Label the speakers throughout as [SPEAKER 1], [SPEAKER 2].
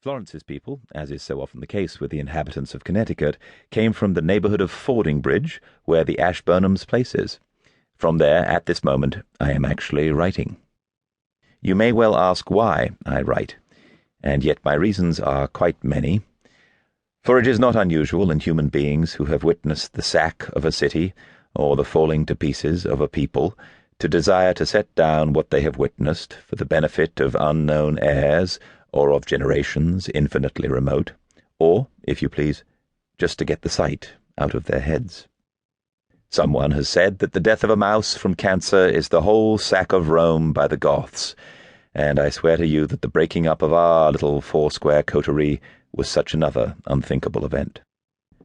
[SPEAKER 1] Florence's people, as is so often the case with the inhabitants of Connecticut, came from the neighborhood of Fordingbridge, where the Ashburnhams' place is. From there, at this moment, I am actually writing. You may well ask why I write, and yet my reasons are quite many. For it is not unusual in human beings who have witnessed the sack of a city, or the falling to pieces of a people, to desire to set down what they have witnessed for the benefit of unknown heirs, or of generations infinitely remote, or, if you please, just to get the sight out of their heads. Someone has said that the death of a mouse from cancer is the whole sack of Rome by the Goths, and I swear to you that the breaking up of our little four-square coterie was such another unthinkable event.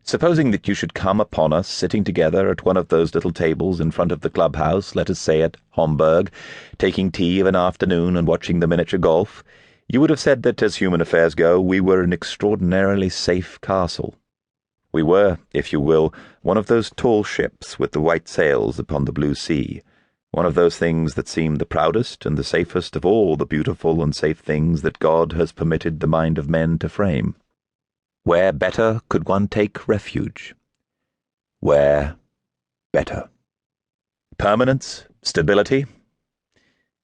[SPEAKER 1] Supposing that you should come upon us sitting together at one of those little tables in front of the clubhouse, let us say at Homburg, taking tea of an afternoon and watching the miniature golf, you would have said that, as human affairs go, we were an extraordinarily safe castle. We were, if you will, one of those tall ships with the white sails upon the blue sea, one of those things that seem the proudest and the safest of all the beautiful and safe things that God has permitted the mind of men to frame. Where better could one take refuge? Where better? Permanence? Stability?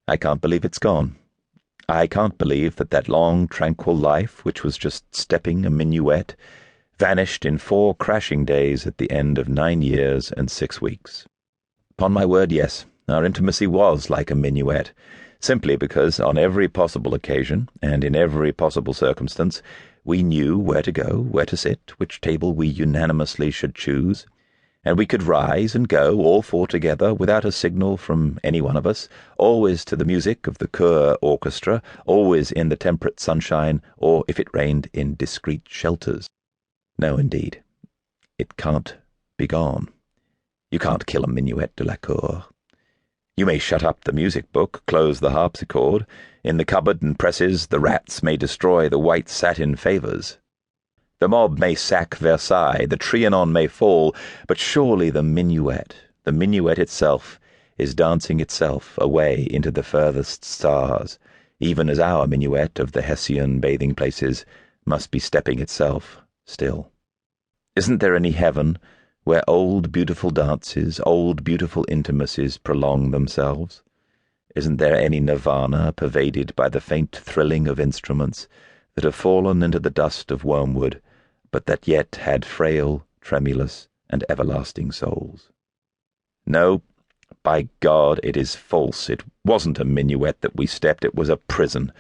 [SPEAKER 1] I can't believe it's gone. I can't believe that long, tranquil life, which was just stepping a minuet, vanished in 4 crashing days at the end of 9 years and 6 weeks. Upon my word, yes, our intimacy was like a minuet, simply because on every possible occasion, and in every possible circumstance, we knew where to go, where to sit, which table we unanimously should choose, and we could rise and go, all 4 together, without a signal from any one of us, always to the music of the Chur orchestra, always in the temperate sunshine, or, if it rained, in discreet shelters. No, indeed. It can't be gone. You can't kill a minuet de la cour. You may shut up the music book, close the harpsichord. In the cupboard and presses the rats may destroy the white satin favours. The mob may sack Versailles, the Trianon may fall, but surely the minuet itself, is dancing itself away into the furthest stars, even as our minuet of the Hessian bathing places must be stepping itself still. Isn't there any heaven where old beautiful dances, old beautiful intimacies prolong themselves? Isn't there any nirvana pervaded by the faint thrilling of instruments that have fallen into the dust of wormwood, but that yet had frail, tremulous, and everlasting souls? No, by God, it is false. It wasn't a minuet that we stepped, it was a prison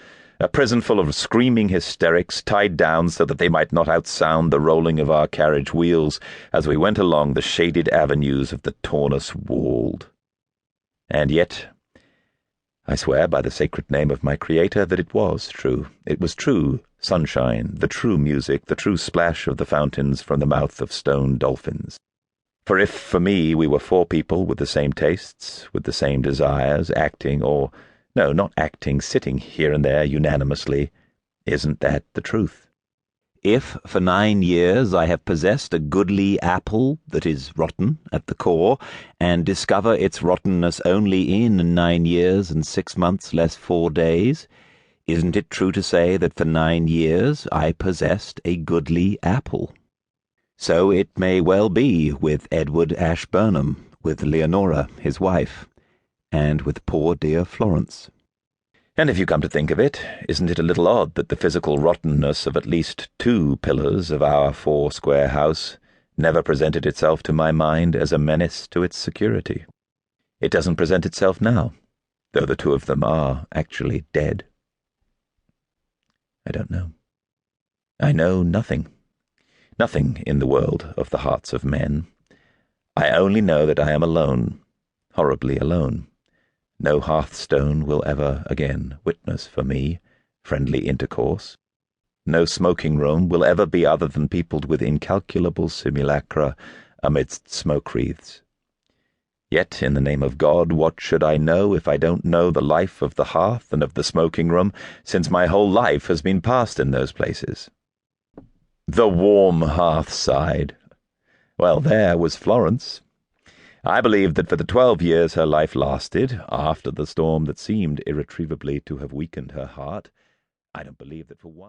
[SPEAKER 1] full of screaming hysterics, tied down so that they might not outsound the rolling of our carriage wheels as we went along the shaded avenues of the Taunus Wold. And yet, I swear by the sacred name of my Creator that it was true. It was true sunshine, the true music, the true splash of the fountains from the mouth of stone dolphins. For if, for me, we were 4 people with the same tastes, with the same desires, acting, or, no, not acting, sitting here and there unanimously, isn't that the truth? If for 9 years I have possessed a goodly apple that is rotten at the core, and discover its rottenness only in 9 years and 6 months less 4 days, isn't it true to say that for 9 years I possessed a goodly apple? So it may well be with Edward Ashburnham, with Leonora, his wife, and with poor dear Florence. And if you come to think of it, isn't it a little odd that the physical rottenness of at least 2 pillars of our 4-square house never presented itself to my mind as a menace to its security? It doesn't present itself now, though the 2 of them are actually dead. I don't know. I know nothing. Nothing in the world of the hearts of men. I only know that I am alone, horribly alone. No hearthstone will ever again witness for me friendly intercourse. No smoking room will ever be other than peopled with incalculable simulacra amidst smoke wreaths. Yet, in the name of God, what should I know if I don't know the life of the hearth and of the smoking room, since my whole life has been passed in those places? The warm hearth-side. Well, there was Florence. I believe that for the 12 years her life lasted, after the storm that seemed irretrievably to have weakened her heart, I don't believe that for one